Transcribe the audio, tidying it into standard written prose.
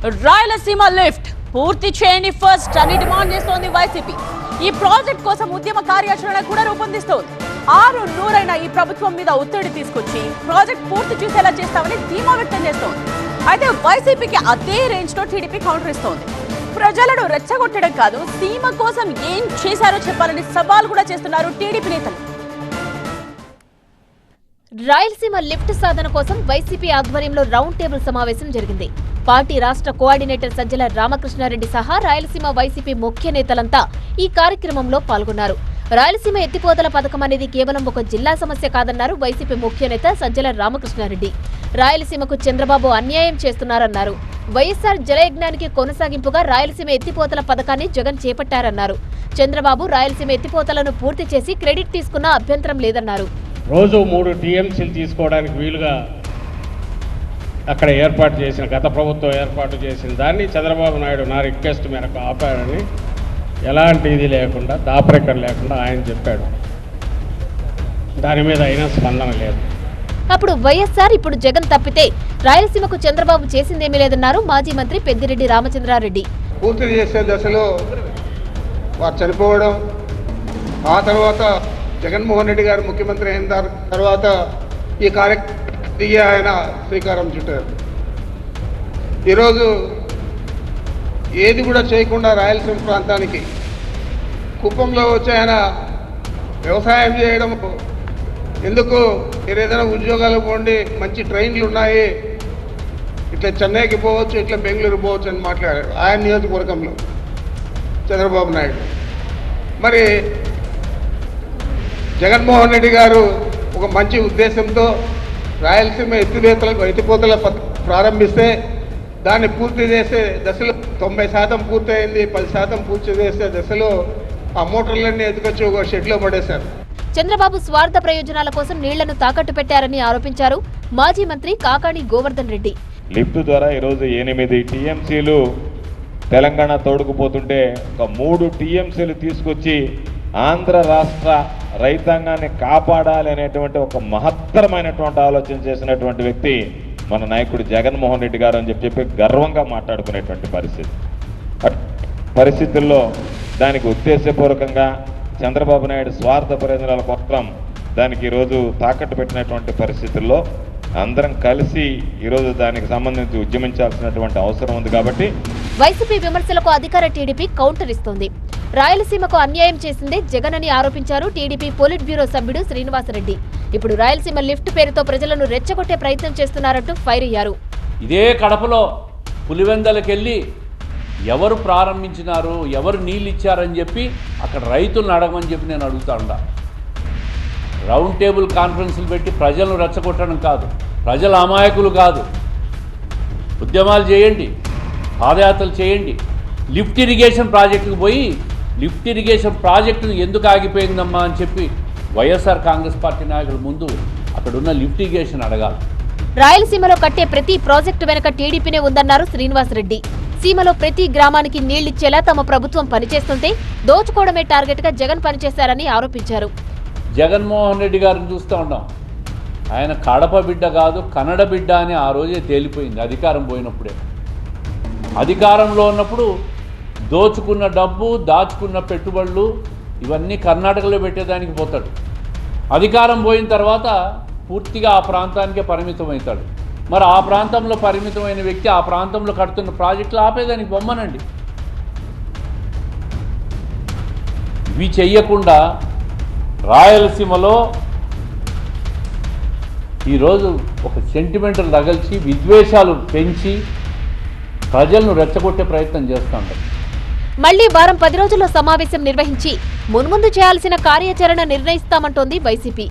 Rayalaseema lift పూర్తి చేయండి first అని డిమాండ్ చేస్తోంది వైసీపీ. ఈ ప్రాజెక్ట్ కోసం ఉద్యమ కార్యాచరణ కూడా రూపొందిస్తోంది. 6 ఈ ప్రభుత్వం మీద ఒత్తిడి తీసుకొచ్చి ప్రాజెక్ట్ పూర్తి చేసేలా చేస్తామని ధీమా వ్యక్తం చేస్తోంది. అయితే వైసీపీకి అదే రేంజ్ లో టీడీపీ కౌంటర్ ఇస్తోంది. ప్రజలను రెచ్చగొట్టడం కాదు, సీమ కోసం ఏం చేశారో చెప్పాలని సవాల్ కూడా చేస్తున్నారు టీడీపీ నేతలు. రాయలసీమ లిఫ్ట్ సాధన కోసం వైసీపీ ఆధ్వర్యంలో రౌండ్ టేబుల్ సమావేశం జరిగింది. పార్టీ రాష్ట్ర కోఆర్డినేటర్ సజ్జల రామకృష్ణారెడ్డి సహా రాయలసీమ వైసీపీ ముఖ్య నేతలంతా ఈ కార్యక్రమంలో పాల్గొన్నారు. రాయలసీమ ఎత్తిపోతల పథకం అనేది కేవలం ఒక జిల్లా సమస్య కాదన్నారు వైసీపీ ముఖ్య నేత సజ్జల రామకృష్ణారెడ్డి. రాయలసీమకు చంద్రబాబు అన్యాయం చేస్తున్నారన్నారు. వైఎస్ఆర్ జలయజ్ఞానికి కొనసాగింపుగా రాయలసీమ ఎత్తిపోతల పథకాన్ని జగన్ చేపట్టారన్నారు. చంద్రబాబు రాయలసీమ ఎత్తిపోతలను పూర్తి చేసి క్రెడిట్ తీసుకున్నా అభ్యంతరం లేదన్నారు. రోజు 3 టీఎంసీలు తీసుకోవడానికి వీలుగా అక్కడ ఏర్పాటు చేసిన గత ప్రభుత్వం ఏర్పాటు చేసిన దాన్ని చంద్రబాబు నాయుడు నా రిక్వెస్ట్ మేరకు ఆపాడని ఎలాంటి ఇది లేకుండా దాపరికం లేకుండా ఆయన చెప్పాడు. దాని మీద అయినా స్పందన లేదు. అప్పుడు వైఎస్ఆర్ ఇప్పుడు జగన్ తప్పితే రాయలసీమకు చంద్రబాబు చేసిందేమీ లేదన్నారు మాజీ మంత్రి పెద్దిరెడ్డి రామచంద్రారెడ్డి. పూర్తి చేసే దశలో వారు చనిపోవడం, ఆ తర్వాత జగన్మోహన్ రెడ్డి గారు ముఖ్యమంత్రి అయిన తర్వాత ఈ కార్యక్రమానికి ఆయన శ్రీకారం చుట్టారు. ఈరోజు ఏది కూడా చేయకుండా రాయలసీమ ప్రాంతానికి కుప్పంలో వచ్చి ఆయన వ్యవసాయం చేయడం, ఎందుకు మీరు ఏదైనా ఉద్యోగాలు పోండి, మంచి ట్రైన్లు ఉన్నాయి, ఇట్లా చెన్నైకి పోవచ్చు, ఇట్లా బెంగళూరు పోవచ్చు అని మాట్లాడారు ఆయన నియోజకవర్గంలో చంద్రబాబు నాయుడు. మరి జగన్మోహన్ రెడ్డి గారు ఒక మంచి ఉద్దేశంతో రాయలసీమ ఎత్తిపోతల ప్రారంభిస్తే దాన్ని పూర్తి చేసే దశలో 90% పూర్తయింది, 10% పూర్తి చేసే దశలో ఆ మోటార్లన్నీ ఎత్తుకొచ్చి ఒక షెడ్లో పడేశారు. చంద్రబాబు స్వార్థ ప్రయోజనాల కోసం నీళ్లను తాకట్టు పెట్టారని ఆరోపించారు మాజీ మంత్రి కాకాణి గోవర్ధన్ రెడ్డి. లిఫ్ట్ ద్వారా ఈరోజు 8 టీఎంసీలు తెలంగాణ తోడుకుపోతుంటే ఒక 3 టీఎంసీలు తీసుకొచ్చి ఆంధ్ర రాష్ట్ర రైతాంగాన్ని కాపాడాలి అనేటువంటి ఒక మహత్తరమైనటువంటి ఆలోచన చేసినటువంటి వ్యక్తి మన నాయకుడు జగన్మోహన్ రెడ్డి గారు అని చెప్పి గర్వంగా మాట్లాడుకునేటువంటి పరిస్థితుల్లో దానికి ఉద్దేశపూర్వకంగా చంద్రబాబు నాయుడు స్వార్థ ప్రయోజనాల కోసం దానికి ఈరోజు తాకట్టు పెట్టినటువంటి పరిస్థితుల్లో అందరం కలిసి ఈరోజు దానికి సంబంధించి ఉద్యమించాల్సినటువంటి అవసరం ఉంది. కాబట్టి వైసీపీ విమర్శలకు అధికార టీడీపీ కౌంటర్ ఇస్తోంది. రాయలసీమకు అన్యాయం చేసిందే జగన్ అని ఆరోపించారు టీడీపీ పోలిట్ బ్యూరో సభ్యుడు శ్రీనివాసరెడ్డి. ఇప్పుడు రాయలసీమ లిఫ్ట్ పేరుతో ప్రజలను రెచ్చగొట్టే ప్రయత్నం చేస్తున్నారంటూ ఫైర్ అయ్యారు. ఇదే కడపలో పులివెందలకెళ్ళి ఎవరు ప్రారంభించినారు, ఎవరు నీళ్ళు ఇచ్చారని చెప్పి అక్కడ రైతులను అడగమని చెప్పి నేను అడుగుతా ఉండా. రౌండ్ టేబుల్ కాన్ఫరెన్సులు పెట్టి ప్రజలను రెచ్చగొట్టడం కాదు, ప్రజల అమాయకులు కాదు. ఉద్యమాలు చేయండి, పాదయాత్రలు చేయండి. లిఫ్ట్ ఇరిగేషన్ ప్రాజెక్టుకు పోయి లిఫ్ట్ ఇరిగేషన్ ప్రాజెక్టును ఎందుకు ఆగిపోయిందమ్మా అని చెప్పి వైఎస్ఆర్ కాంగ్రెస్ పార్టీ నాయకుల ముందు అక్కడున్న లిఫ్ట్ ఇరిగేషన్ అడగాలి. రాయలసీమలో కట్టే ప్రతి ప్రాజెక్టు వెనక టీడీపీనే ఉందన్నారు శ్రీనివాసరెడ్డి. సీమలో ప్రతి గ్రామానికి నీళ్లిచ్చేలా తమ ప్రభుత్వం పనిచేస్తుంటే దోచుకోవడమే టార్గెట్ గా జగన్ పనిచేశారని ఆరోపించారు. జగన్మోహన్ రెడ్డి గారిని చూస్తూ ఉన్నాం. ఆయన కడప బిడ్డ కాదు, కన్నడ బిడ్డ అని ఆ రోజే తేలిపోయింది అధికారం పోయినప్పుడే. అధికారంలో ఉన్నప్పుడు దోచుకున్న డబ్బు, దాచుకున్న పెట్టుబడులు ఇవన్నీ కర్ణాటకలో పెట్టేదానికి పోతాడు. అధికారం పోయిన తర్వాత పూర్తిగా ఆ ప్రాంతానికే పరిమితం అవుతాడు. మరి ఆ ప్రాంతంలో పరిమితమైన వ్యక్తి ఆ ప్రాంతంలో కడుతున్న ప్రాజెక్టులు ఆపేదానికి బొమ్మనండి. ఇవి చెయ్యకుండా రాయలసీమలో ఈరోజు ఒక సెంటిమెంటల్ రగల్చి విద్వేషాలు పెంచి ప్రజలను రెచ్చగొట్టే ప్రయత్నం చేస్తూ ఉంటారు. మళ్లీ వారం 10 రోజుల్లో సమావేశం నిర్వహించి మున్ముందు చేయాల్సిన కార్యాచరణ నిర్ణయిస్తామంటోంది వైసీపీ.